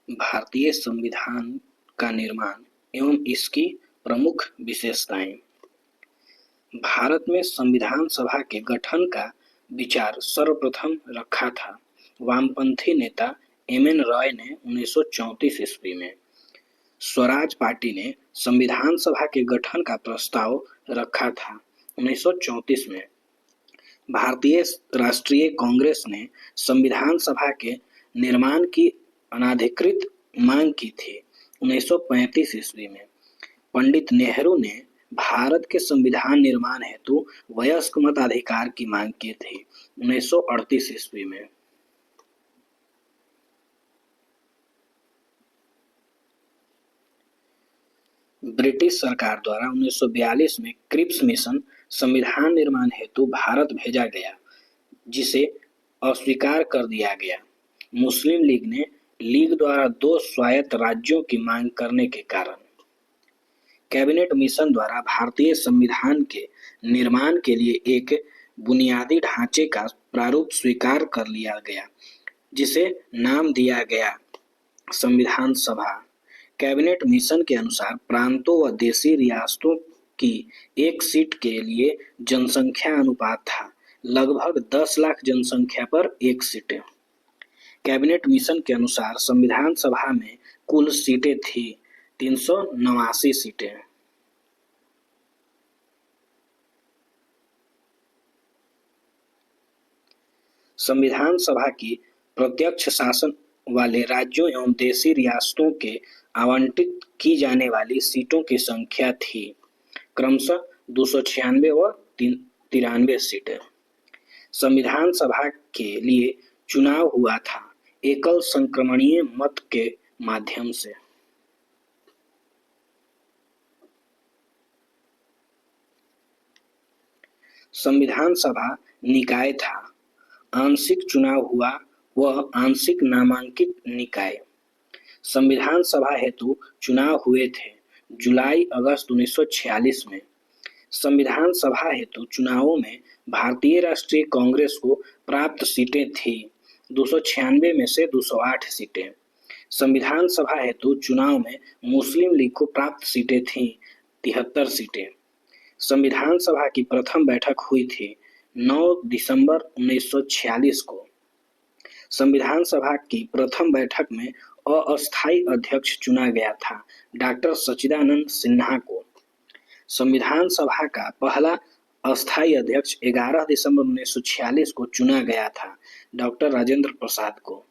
भारतीय संविधान का निर्माण एवं इसकी प्रमुख विशेषताएं। भारत में संविधान सभा के गठन का विचार सर्वप्रथम रखा था वामपंथी नेता एम.एन. रॉय ने 1934 ईस्वी में। स्वराज पार्टी ने संविधान सभा के गठन का प्रस्ताव रखा था 1934 में। भारतीय राष्ट्रीय कांग्रेस ने संविधान सभा के निर्माण की अनाधिकृत मांग की थी 1935 ईस्वी में। पंडित नेहरू ने भारत के संविधान निर्माण हेतु वयस्क मताधिकार की मांग की थी 1938 ईस्वी में। ब्रिटिश सरकार द्वारा 1942 में क्रिप्स मिशन संविधान निर्माण हेतु भारत भेजा गया, जिसे अस्वीकार कर दिया गया। मुस्लिम लीग ने लीग द्वारा 2 स्वायत्त राज्यों की मांग करने के कारण कैबिनेट मिशन द्वारा भारतीय संविधान के निर्माण के लिए एक बुनियादी ढांचे का प्रारूप स्वीकार कर लिया गया, जिसे नाम दिया गया संविधान सभा। कैबिनेट मिशन के अनुसार प्रांतों व देशी रियासतों की एक सीट के लिए जनसंख्या अनुपात था लगभग 10 लाख जनसंख्या पर एक सीटें। कैबिनेट मिशन के अनुसार संविधान सभा में कुल सीटें थी 389 सीटें। संविधान सभा की प्रत्यक्ष शासन वाले राज्यों एवं देशी रियासतों के आवंटित की जाने वाली सीटों की संख्या थी क्रमशः 296 व 93 सीटें। संविधान सभा के लिए चुनाव हुआ था एकल संक्रमणीय मत के माध्यम से। संविधान सभा निकाय था, आंशिक चुनाव हुआ व आंशिक नामांकित निकाय। संविधान सभा हेतु चुनाव हुए थे जुलाई अगस्त 1946 में। संविधान सभा हेतु चुनावों में भारतीय राष्ट्रीय कांग्रेस को प्राप्त सीटें थी 296 में से 208 सीटें। संविधान सभा हेतु चुनाव में मुस्लिम लीग को प्राप्त सीटें थीं 73 सीटें। संविधान सभा की प्रथम बैठक हुई थी 9 दिसंबर 1946 को। संविधान सभा की प्रथम बैठक में अस्थायी अध्यक्ष चुना गया था डॉक्टर सच्चिदानंद सिन्हा को। संविधान सभा का पहला अस्थायी अध्यक्ष 11 दिसंबर 1946 को चुना गया था डॉक्टर राजेंद्र प्रसाद को।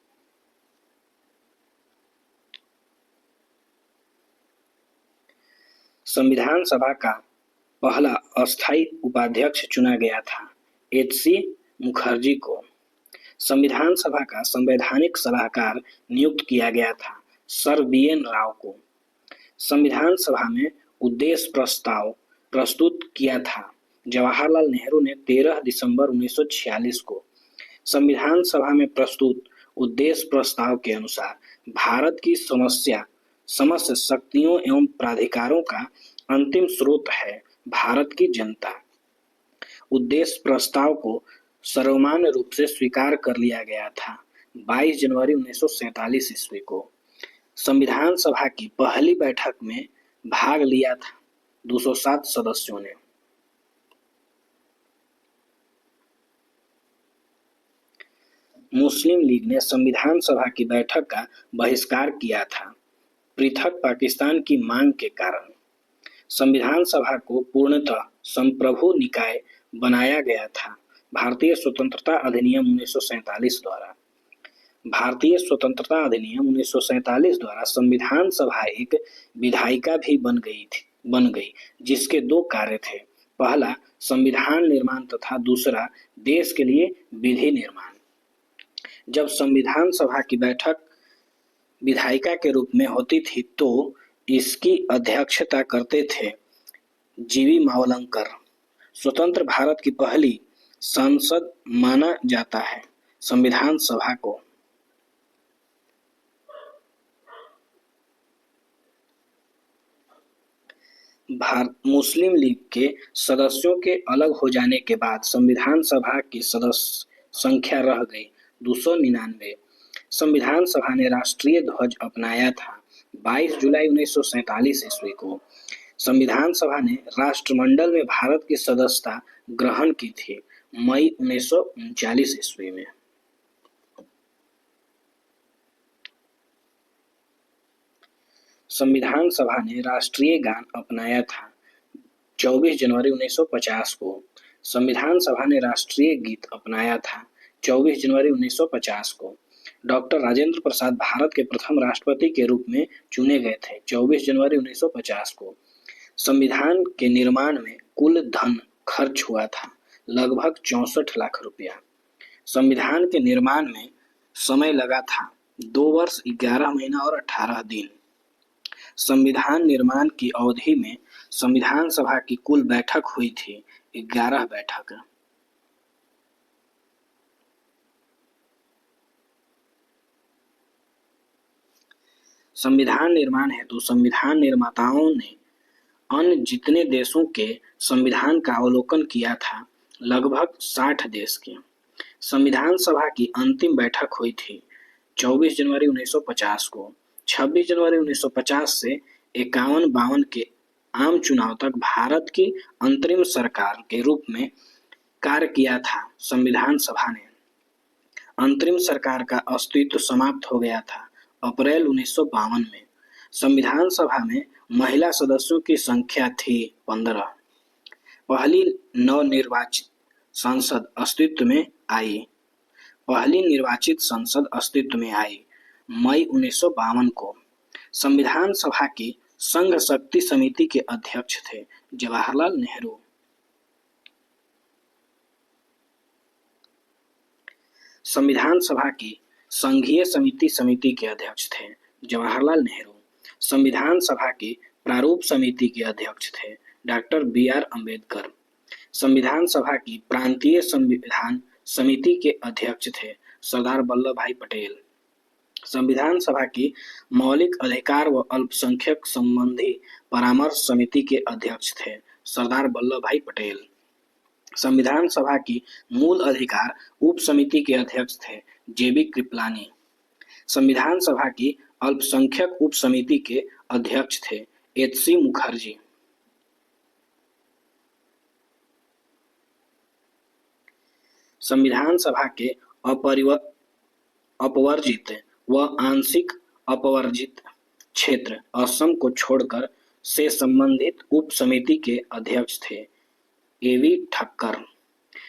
संविधान सभा का पहला अस्थायी उपाध्यक्ष चुना गया था एच.सी. मुखर्जी को। संविधान सभा का संवैधानिक सलाहकार नियुक्त किया गया था सर बी.एन. राव को। संविधान सभा में उद्देश्य प्रस्ताव प्रस्तुत किया था जवाहरलाल नेहरू ने 13 दिसंबर 1946 को। संविधान सभा में प्रस्तुत उद्देश्य प्रस्ताव के अनुसार भारत की समस्त शक्तियों एवं प्राधिकारों का अंतिम स्रोत है भारत की जनता। उद्देश्य प्रस्ताव को सर्वमान्य रूप से स्वीकार कर लिया गया था 22 जनवरी 1947 ईस्वी को। संविधान सभा की पहली बैठक में भाग लिया था 207 सदस्यों ने। मुस्लिम लीग ने संविधान सभा की बैठक का बहिष्कार किया था पृथक पाकिस्तान की मांग के कारण। संविधान सभा को पूर्णतः संप्रभु निकाय बनाया गया था भारतीय स्वतंत्रता अधिनियम 1947 द्वारा। भारतीय स्वतंत्रता अधिनियम 1947 द्वारा संविधान सभा एक विधायिका भी बन गई जिसके 2 कार्य थे, पहला संविधान निर्माण तथा दूसरा देश के लिए विधि निर्माण। जब संविधान सभा की बैठक विधायिका के रूप में होती थी तो इसकी अध्यक्षता करते थे जीवी मावलंकर। स्वतंत्र भारत की पहली संसद माना जाता है संविधान सभा को। मुस्लिम लीग के सदस्यों के अलग हो जाने के बाद संविधान सभा की सदस्य संख्या रह गई 299। संविधान सभा ने राष्ट्रीय ध्वज अपनाया था 22 जुलाई 1947 ईस्वी को। संविधान सभा ने राष्ट्रमंडल में भारत की सदस्यता ग्रहण की थी मई 1939 ईस्वी में। संविधान सभा ने राष्ट्रीय गान अपनाया था 24 जनवरी 1950 को। संविधान सभा ने राष्ट्रीय गीत अपनाया था 24 जनवरी 1950 को। डॉक्टर राजेंद्र प्रसाद भारत के प्रथम राष्ट्रपति के रूप में चुने गए थे 24 जनवरी 1950 को। संविधान के निर्माण में कुल धन खर्च हुआ था लगभग 64 लाख रुपया। संविधान के निर्माण में समय लगा था 2 वर्ष 11 महीना और 18 दिन। संविधान निर्माण की अवधि में संविधान सभा की कुल बैठक हुई थी 11 बैठक। संविधान निर्माण हेतु संविधान निर्माताओं ने अन्य जितने देशों के संविधान का अवलोकन किया था लगभग 60 देश के। संविधान सभा की अंतिम बैठक हुई थी 24 जनवरी 1950 को। 26 जनवरी 1950 से 51-52 के आम चुनाव तक भारत की अंतरिम सरकार के रूप में कार्य किया था। संविधान सभा ने अंतरिम सरकार का अस्तित्व समाप्त हो गया था अप्रैल 1952 में। संविधान सभा में महिला सदस्यों की संख्या थी 15। पहली नवनिर्वाचित संसद अस्तित्व में आई। मई 1952 को। संविधान सभा की संघ शक्ति समिति के अध्यक्ष थे जवाहरलाल नेहरू। संविधान सभा की संघीय समिति के अध्यक्ष थे जवाहरलाल नेहरू। संविधान सभा की प्रारूप समिति के अध्यक्ष थे डॉक्टर BR अम्बेडकर। संविधान सभा की प्रांतीय संविधान समिति के अध्यक्ष थे सरदार वल्लभ भाई पटेल। संविधान सभा की मौलिक अधिकार व अल्पसंख्यक संबंधी परामर्श समिति के अध्यक्ष थे सरदार वल्लभ भाई पटेल। संविधान सभा की मूल अधिकार उप समिति के अध्यक्ष थे JB कृपलानी। संविधान सभा की अल्पसंख्यक उप समिति के अध्यक्ष थे HC मुखर्जी। संविधान सभा के अपवर्जित व आंशिक अपवर्जित क्षेत्र असम को छोड़कर से संबंधित उप समिति के अध्यक्ष थे AV ठक्कर।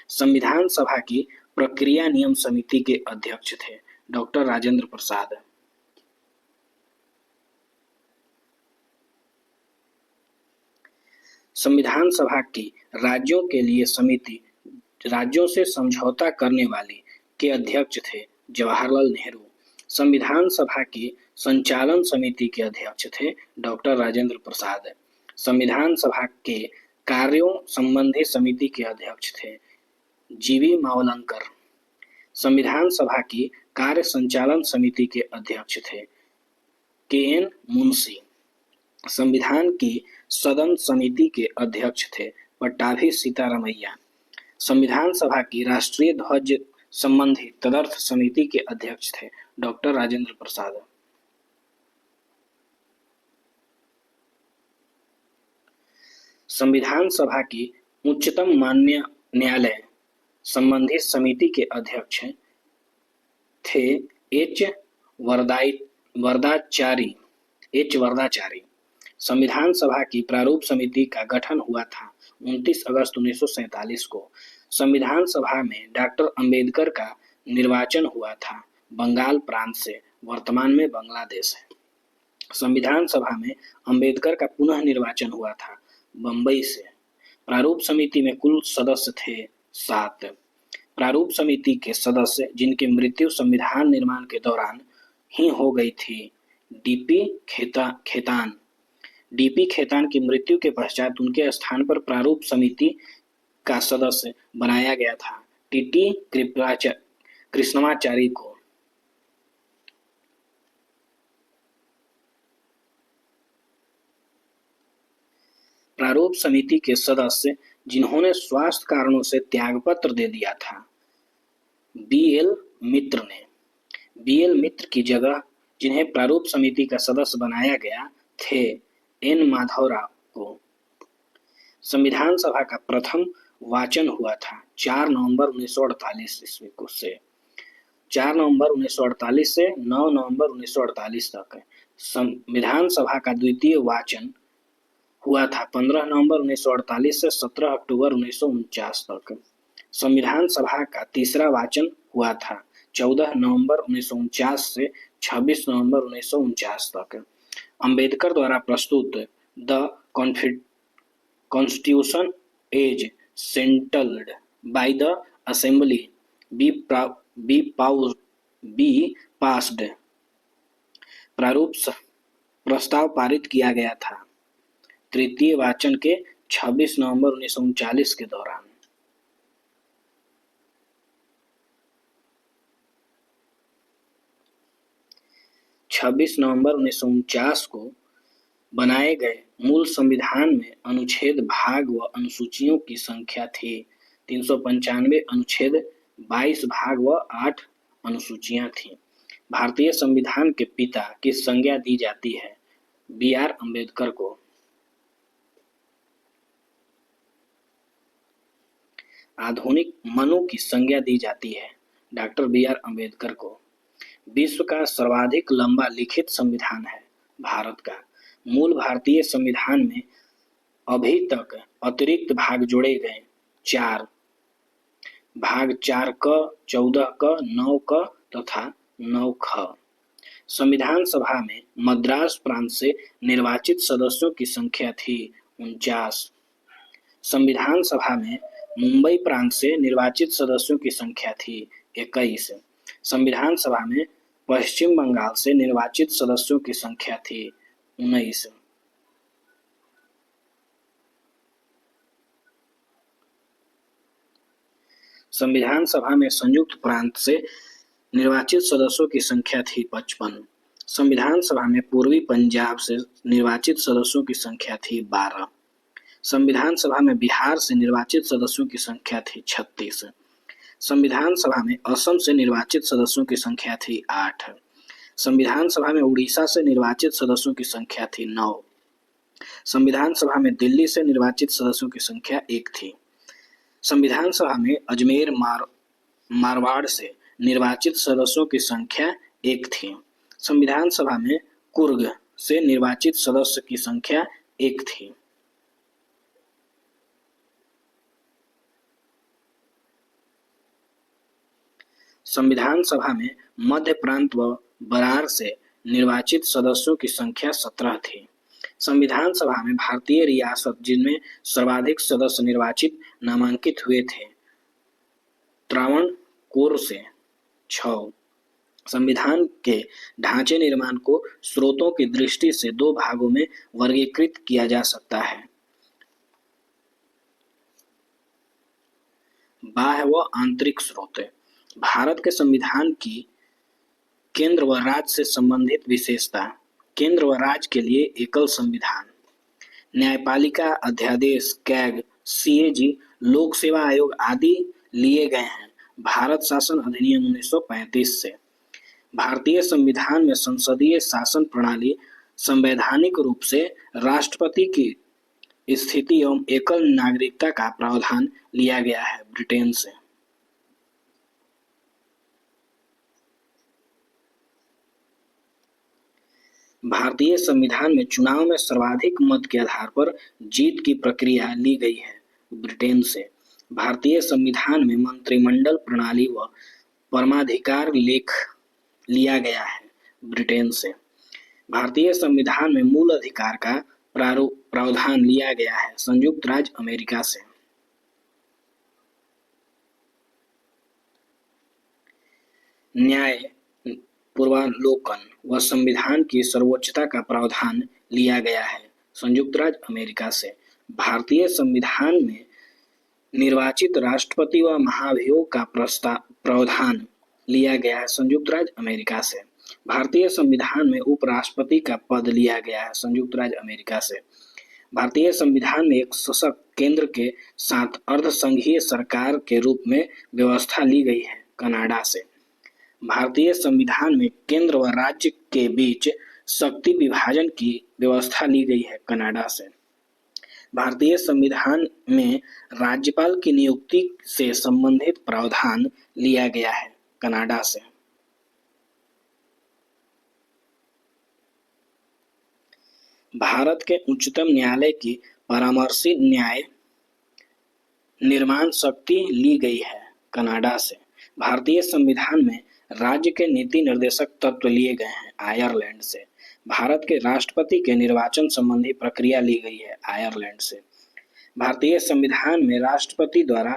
संविधान सभा की प्रक्रिया नियम समिति के अध्यक्ष थे डॉक्टर राजेंद्र प्रसाद। संविधान सभा की राज्यों के लिए समिति राज्यों से समझौता करने वाली के अध्यक्ष थे जवाहरलाल नेहरू। संविधान सभा की संचालन समिति के अध्यक्ष थे डॉक्टर राजेंद्र प्रसाद। संविधान सभा के कार्यों संबंधी समिति के अध्यक्ष थे GV मावलंकर। संविधान सभा की कार्य संचालन समिति के अध्यक्ष थे KN मुंशी। संविधान की सदन समिति के अध्यक्ष थे पट्टाभी सीतारामैया। संविधान सभा की राष्ट्रीय ध्वज संबंधी तदर्थ समिति के अध्यक्ष थे डॉक्टर राजेंद्र प्रसाद। संविधान सभा की उच्चतम मान्य न्यायालय संबंधी समिति के अध्यक्ष थे H वरदाचारी। संविधान सभा की प्रारूप समिति का गठन हुआ था 29 अगस्त 1947 को। संविधान सभा में डॉक्टर अंबेडकर का निर्वाचन हुआ था बंगाल प्रांत से, वर्तमान में बांग्लादेश है। संविधान सभा में अंबेडकर का पुनः निर्वाचन हुआ था बंबई से। प्रारूप समिति में कुल सदस्य थे 7। प्रारूप समिति के सदस्य जिनकी मृत्यु संविधान निर्माण के दौरान ही हो गई थी डीपी खेतान की मृत्यु के पश्चात उनके स्थान पर प्रारूप समिति का सदस्य बनाया गया था TT कृष्णमाचारी को। प्रारूप समिति के सदस्य जिन्होंने स्वास्थ्य कारणों से त्यागपत्र दे दिया था BL मित्र ने। बीएल मित्र की जगह जिन्हें प्रारूप समिति का सदस्य बनाया गया थे एन माधवराव को। संविधान सभा का प्रथम वाचन हुआ था 4 नवंबर 1948 ईस्वी को से 4 नवंबर 1948 से 9 नवंबर 1948 तक। संविधान सभा का द्वितीय वाचन हुआ था 15 नवंबर 1948 से 17 अक्टूबर 1949 तक। संविधान सभा का तीसरा वाचन हुआ था 14 नवंबर 1949 से 26 नवंबर 1949 तक। अंबेडकर द्वारा प्रस्तुत the constitution as settled by the assembly be passed प्रारूप प्रस्ताव पारित किया गया था तृतीय वाचन के 26 नवंबर 1939 के दौरान। नवंबर 1949 को बनाए गए मूल संविधान में अनुच्छेद भाग व अनुसूचियों की संख्या थी 395 अनुच्छेद 22 भाग व 8 अनुसूचियां थीं। भारतीय संविधान के पिता की संज्ञा दी जाती है बी.आर. अम्बेडकर को। आधुनिक मनु की संज्ञा दी जाती है डॉक्टर बी.आर. अम्बेडकर को। विश्व का सर्वाधिक लंबा लिखित संविधान है भारत का। मूल भारतीय संविधान में अभी तक अतिरिक्त भाग जोड़े गए 4 भाग 4 क, 14 क, 9 क तथा 9 ख। संविधान सभा में मद्रास प्रांत से निर्वाचित सदस्यों की संख्या थी 49। संविधान सभा में मुंबई प्रांत से निर्वाचित सदस्यों की संख्या थी 21। संविधान सभा में पश्चिम बंगाल से निर्वाचित सदस्यों की संख्या थी 19। संविधान सभा में संयुक्त प्रांत से निर्वाचित सदस्यों की संख्या थी 55। संविधान सभा में पूर्वी पंजाब से निर्वाचित सदस्यों की संख्या थी 12। संविधान सभा में बिहार से निर्वाचित सदस्यों की संख्या थी 36। संविधान सभा में असम से निर्वाचित सदस्यों की संख्या थी 8। संविधान सभा में उड़ीसा से निर्वाचित सदस्यों की संख्या थी 9। संविधान सभा में दिल्ली से निर्वाचित सदस्यों की संख्या 1 थी। संविधान सभा में अजमेर मारवाड़ से निर्वाचित सदस्यों की संख्या 1 थी। संविधान सभा में कुर्ग से निर्वाचित सदस्य की संख्या 1 थी। संविधान सभा में मध्य प्रांत व बरार से निर्वाचित सदस्यों की संख्या 17 थी। संविधान सभा में भारतीय रियासत जिनमें सर्वाधिक सदस्य निर्वाचित नामांकित हुए थे त्रावणकोर से 6। संविधान के ढांचे निर्माण को स्रोतों की दृष्टि से 2 भागों में वर्गीकृत किया जा सकता है, बाह्य व आंतरिक स्रोत। भारत के संविधान की केंद्र व राज्य से संबंधित विशेषता। केंद्र व राज्य के लिए एकल संविधान। न्यायपालिका अध्यादेश, कैग, सीएजी, लोक सेवा आयोग आदि लिए गए हैं भारत शासन अधिनियम 1935 से। भारतीय संविधान में संसदीय शासन प्रणाली संवैधानिक रूप से राष्ट्रपति की स्थिति एवं एकल नागरिकता का प्रावधान लिया गया है ब्रिटेन से। भारतीय संविधान में चुनाव में सर्वाधिक मत के आधार पर जीत की प्रक्रिया ली गई है ब्रिटेन से। भारतीय संविधान में मंत्रिमंडल प्रणाली व परमाधिकार लेख लिया गया है ब्रिटेन से। भारतीय संविधान में मूल अधिकार का प्रावधान लिया गया है संयुक्त राज्य अमेरिका से। न्याय पूर्वावलोकन व संविधान की सर्वोच्चता का प्रावधान लिया गया है संयुक्त राज्य अमेरिका से। भारतीय संविधान में निर्वाचित राष्ट्रपति व महाभियोग का प्रावधान लिया गया है संयुक्त राज्य अमेरिका से। भारतीय संविधान में उपराष्ट्रपति का पद लिया गया है संयुक्त राज्य अमेरिका से। भारतीय संविधान में एक सशक्त केंद्र के साथ अर्धसंघीय सरकार के रूप में व्यवस्था ली गई है कनाडा से। भारतीय संविधान में केंद्र व राज्य के बीच शक्ति विभाजन की व्यवस्था ली गई है कनाडा से। भारतीय संविधान में राज्यपाल की नियुक्ति से संबंधित प्रावधान लिया गया है कनाडा से। भारत के उच्चतम न्यायालय की परामर्शी न्याय निर्माण शक्ति ली गई है कनाडा से। भारतीय संविधान में राज्य के नीति निर्देशक तत्व लिए गए हैं आयरलैंड से। भारत के राष्ट्रपति के निर्वाचन संबंधी प्रक्रिया ली गई है आयरलैंड से। भारतीय संविधान में राष्ट्रपति द्वारा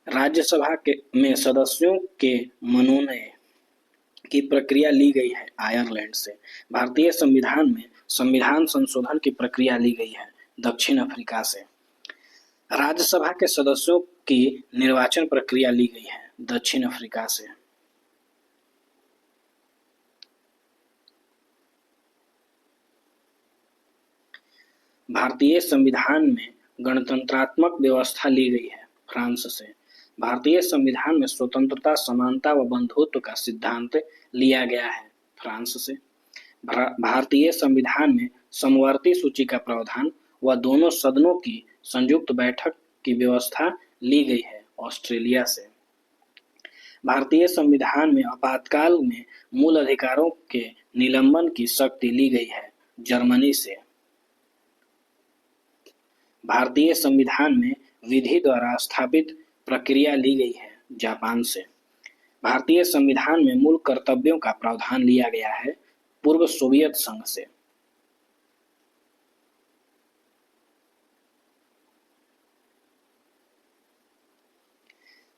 राज्यसभा में सदस्यों के मनोनयन की प्रक्रिया ली गई है आयरलैंड से। भारतीय संविधान में संविधान संशोधन की प्रक्रिया ली गई है दक्षिण अफ्रीका से। राज्यसभा के सदस्यों की निर्वाचन प्रक्रिया ली गई है दक्षिण अफ्रीका से। भारतीय संविधान में गणतंत्रात्मक व्यवस्था ली गई है फ्रांस से। भारतीय संविधान में स्वतंत्रता, समानता व बंधुत्व का सिद्धांत लिया गया है फ्रांस से। भारतीय संविधान में समवर्ती सूची का प्रावधान व दोनों सदनों की संयुक्त बैठक की व्यवस्था ली गई है ऑस्ट्रेलिया से। भारतीय संविधान में आपातकाल में मूल अधिकारों के निलंबन की शक्ति ली गई है जर्मनी से। भारतीय संविधान में विधि द्वारा स्थापित प्रक्रिया ली गई है जापान से। भारतीय संविधान में मूल कर्तव्यों का प्रावधान लिया गया है पूर्व सोवियत संघ से।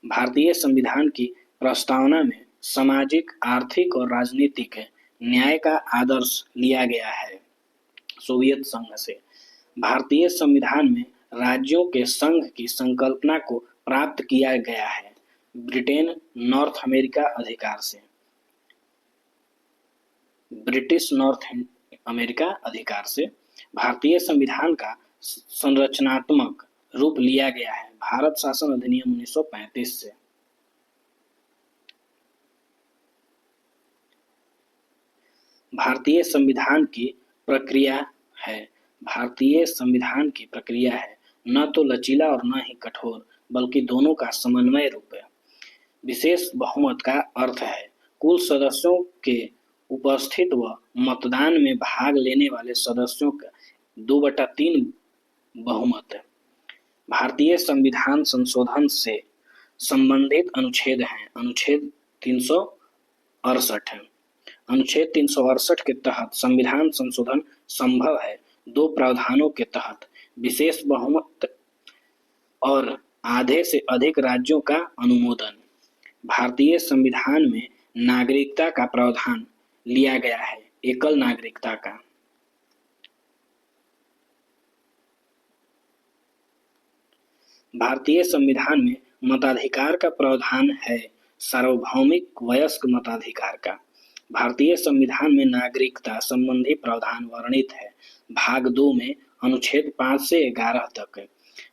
भारतीय संविधान की प्रस्तावना में सामाजिक, आर्थिक और राजनीतिक न्याय का आदर्श लिया गया है सोवियत संघ से। भारतीय संविधान में राज्यों के संघ की संकल्पना को प्राप्त किया गया है ब्रिटेन नॉर्थ अमेरिका अधिकार से। ब्रिटिश नॉर्थ अमेरिका अधिकार से। भारतीय संविधान का संरचनात्मक रूप लिया गया है भारत शासन अधिनियम 1935 से। भारतीय संविधान की प्रक्रिया है भारतीय संविधान की प्रक्रिया है न तो लचीला और न ही कठोर, बल्कि दोनों का समन्वय रूप है। विशेष बहुमत का अर्थ है कुल सदस्यों के उपस्थित व मतदान में भाग लेने वाले सदस्यों का 2/3 बहुमत है। भारतीय संविधान संशोधन से संबंधित अनुच्छेद हैं अनुच्छेद 368 है। अनुच्छेद 368 के तहत संविधान संशोधन संभव है दो प्रावधानों के तहत: विशेष बहुमत और आधे से अधिक राज्यों का अनुमोदन। भारतीय संविधान में नागरिकता का प्रावधान लिया गया है एकल नागरिकता का। भारतीय संविधान में मताधिकार का प्रावधान है सार्वभौमिक वयस्क मताधिकार का। भारतीय संविधान में नागरिकता संबंधी प्रावधान वर्णित है भाग 2 में अनुच्छेद 5 से 11 तक।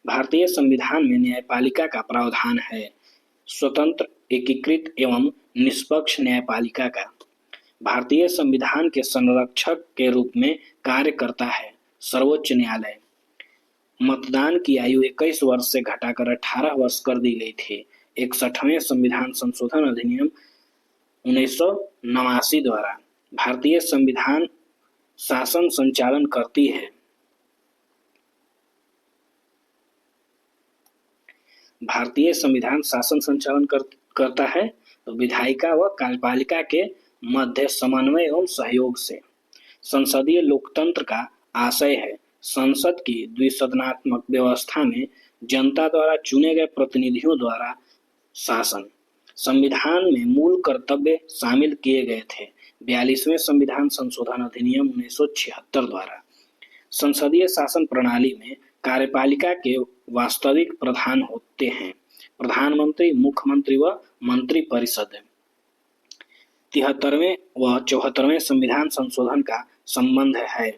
भारतीय संविधान में न्यायपालिका का प्रावधान है स्वतंत्र, एकीकृत एवं निष्पक्ष न्यायपालिका का। भारतीय संविधान के संरक्षक के रूप में कार्य करता है सर्वोच्च न्यायालय। मतदान की आयु 21 वर्ष से घटाकर 18 वर्ष कर दी गई थी 61वें संविधान संशोधन अधिनियम 1989 द्वारा। भारतीय संविधान शासन संचालन करती है। भारतीय संविधान शासन संचालन करता है तो विधायिका व कार्यपालिका के मध्य समन्वय एवं सहयोग से। संसदीय लोकतंत्र का आशय है संसद की द्विसदनात्मक व्यवस्था में जनता द्वारा चुने गए प्रतिनिधियों द्वारा शासन। संविधान में मूल कर्तव्य शामिल किए गए थे 42वें संविधान संशोधन अधिनियम 1976 द्वारा। संसदीय शासन प्रणाली में कार्यपालिका के वास्तविक प्रधान होते हैं प्रधानमंत्री, मुख्यमंत्री व मंत्रिपरिषद। 73वें व 74वें संविधान संशोधन का संबंध है।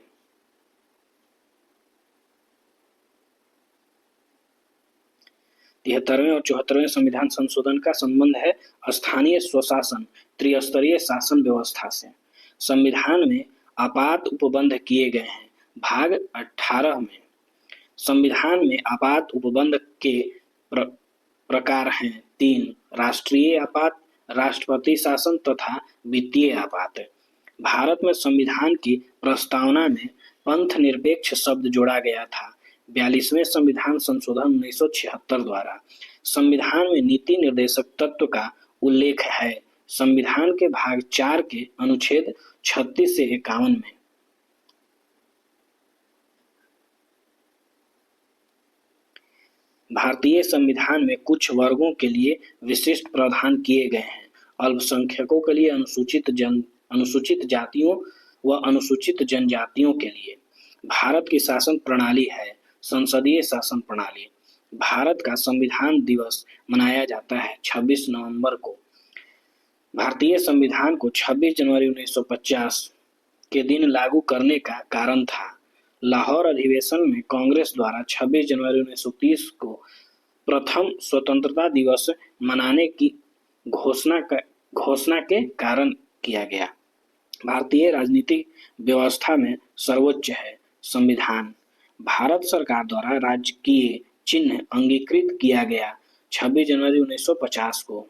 73वें और 74वें संविधान संशोधन का संबंध है स्थानीय स्वशासन त्रिस्तरीय शासन व्यवस्था से। संविधान में आपात उपबंध किए गए हैं। भाग 18 में संविधान में आपात उपबंध के प्रकार हैं 3, राष्ट्रीय आपात, राष्ट्रपति शासन तथा वित्तीय आपात। भारत में संविधान की प्रस्तावना में पंथ निरपेक्ष शब्द जोड़ा गया था। 42वें संविधान संशोधन 1976 द्वारा संविधान में नीति निर्देशक तत्व का उल्लेख है। संविधान के भाग 4 के अनुच्छेद 36 से 51 में भारतीय संविधान में कुछ वर्गों के लिए विशिष्ट प्रावधान किए गए हैं। अल्पसंख्यकों के लिए, अनुसूचित जातियों व अनुसूचित जनजातियों के लिए। भारत की शासन प्रणाली है संसदीय शासन प्रणाली। भारत का संविधान दिवस मनाया जाता है 26 नवंबर को। भारतीय संविधान को 26 जनवरी 1950 के दिन लागू करने का कारण था लाहौर अधिवेशन में कांग्रेस द्वारा 26 जनवरी 1930 को प्रथम स्वतंत्रता दिवस मनाने की घोषणा के कारण किया गया। भारतीय राजनीतिक व्यवस्था में सर्वोच्च है संविधान। भारत सरकार द्वारा राजकीय चिन्ह अंगीकृत किया गया 26 जनवरी 1950 को।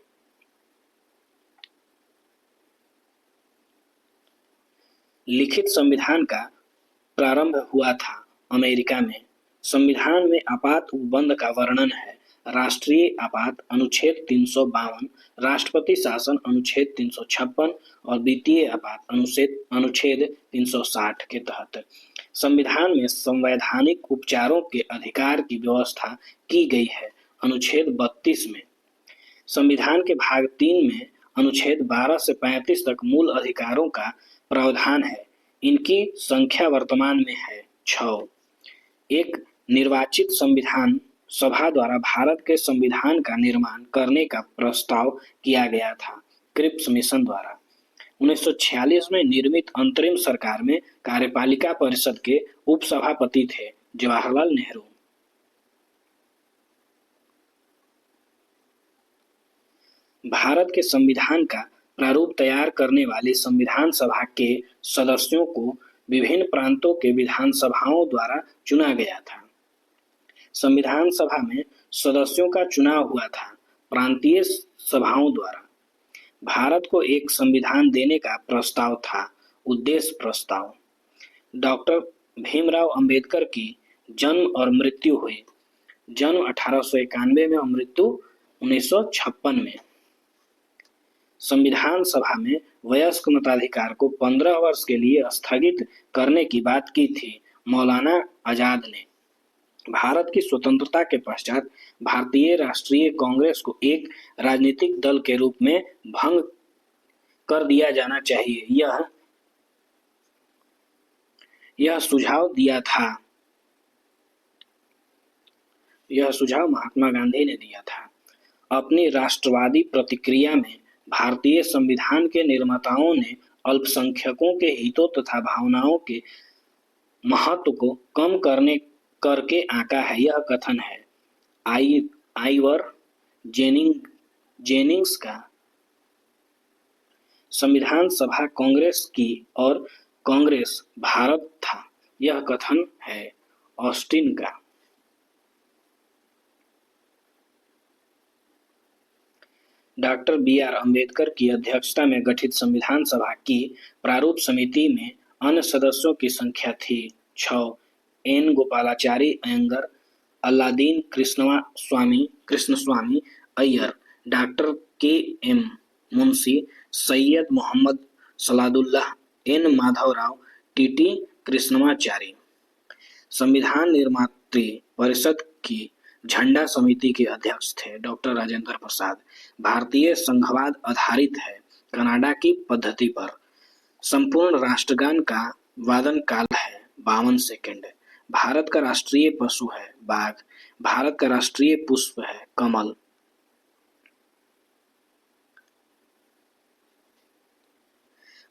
लिखित संविधान का प्रारंभ हुआ था अमेरिका में। संविधान में आपात उपबंध का वर्णन है। राष्ट्रीय आपात अनुच्छेद 352, राष्ट्रपति शासन अनुच्छेद 356 और वित्तीय आपात अनुच्छेद 360 के तहत संविधान में संवैधानिक उपचारों के अधिकार की व्यवस्था की गई है। अनुच्छेद 32 में संविधान के भाग 3 में अनुच्छेद 12 से 35 तक मूल अधिकारों का प्रावधान है। इनकी संख्या वर्तमान में है 6। एक निर्वाचित संविधान सभा द्वारा भारत के संविधान का निर्माण करने का प्रस्ताव किया गया था क्रिप्स मिशन द्वारा। 1946 में निर्मित अंतरिम सरकार में कार्यपालिका परिषद के उपसभापति थे जवाहरलाल नेहरू। भारत के संविधान का प्रारूप तैयार करने वाली संविधान सभा के सदस्यों को विभिन्न प्रांतों के विधानसभाओं द्वारा चुना गया था। संविधान सभा में सदस्यों का चुनाव हुआ था प्रांतीय सभाओं द्वारा। भारत को एक संविधान देने का प्रस्ताव था। उद्देश्य प्रस्ताव। डॉक्टर भीमराव अंबेडकर की जन्म और मृत्यु हुई। जन्म 1891 में और मृत्यु 1956 में। संविधान सभा में वयस्क मताधिकार को 15 वर्ष के लिए स्थगित करने की बात की थी मौलाना आजाद ने। भारत की स्वतंत्रता के पश्चात भारतीय राष्ट्रीय कांग्रेस को एक राजनीतिक दल के रूप में भंग कर दिया जाना चाहिए, यह सुझाव दिया था। यह सुझाव महात्मा गांधी ने दिया था। अपनी राष्ट्रवादी प्रतिक्रिया में भारतीय संविधान के निर्माताओं ने अल्पसंख्यकों के हितों तथा भावनाओं के महत्व को कम करके आंका है। यह कथन है आइवर जेनिंग्स का। संविधान सभा कांग्रेस की और कांग्रेस भारत था। यह कथन है ऑस्टिन का। Doctor B R. अंबेडकर की अध्यक्षता में गठित संविधान सभा की प्रारूप समिति में अन्य सदस्यों की संख्या थी 6। N. Gopalachari Ayyangar, Alladi Krishnaswami Iyer, doctor K M. Munshi, Syed Mohammad Saadullah, N. Madhavrao, T T. Krishnamachari. संविधान निर्मात्री परिषद की झंडा समिति के अध्यक्ष थे डॉक्टर राजेंद्र प्रसाद। भारतीय संघवाद आधारित है कनाडा की पद्धति पर। संपूर्ण राष्ट्रगान का वादन काल है 52 सेकंड। भारत का राष्ट्रीय पशु है बाघ। भारत का राष्ट्रीय पुष्प है कमल।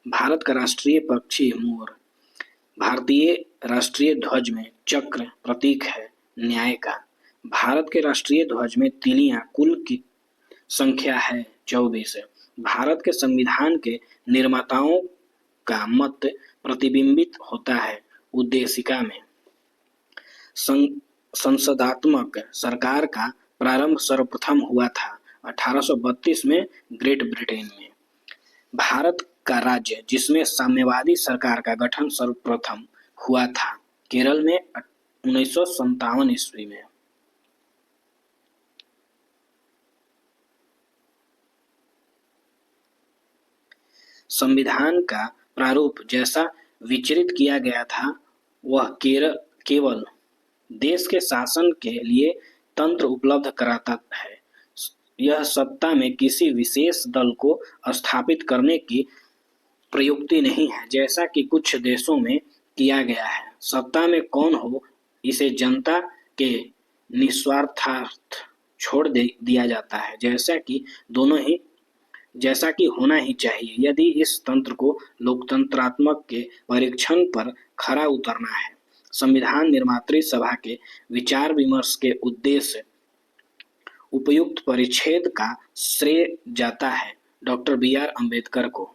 भारत का राष्ट्रीय पक्षी मोर। भारतीय राष्ट्रीय ध्वज में चक्र प्रतीक है न्याय का। भारत के राष्ट्रीय ध्वज में तिलियां कुल की संख्या है 24। भारत के संविधान के निर्माताओं का मत प्रतिबिंबित होता है उद्देशिका में। संसदात्मक सरकार का प्रारंभ सर्वप्रथम हुआ था 1832 में ग्रेट ब्रिटेन में। भारत का राज्य जिसमें साम्यवादी सरकार का गठन सर्वप्रथम हुआ था केरल में 1957 ईस्वी में। संविधान का प्रारूप जैसा विचरित किया गया था वह केवल देश के शासन के लिए तंत्र उपलब्ध कराता है। यह सत्ता में किसी विशेष दल को स्थापित करने की प्रयुक्ति नहीं है जैसा कि कुछ देशों में किया गया है। सत्ता में कौन हो इसे जनता के निस्वार्थार्थ छोड़ दिया जाता है जैसा कि होना ही चाहिए यदि इस तंत्र को लोकतंत्रात्मक के परीक्षण पर खरा उतरना है। संविधान निर्मात्री सभा के विचार विमर्श के उद्देश्य उपयुक्त परिच्छेद का श्रेय जाता है डॉक्टर बी आर अम्बेडकर को।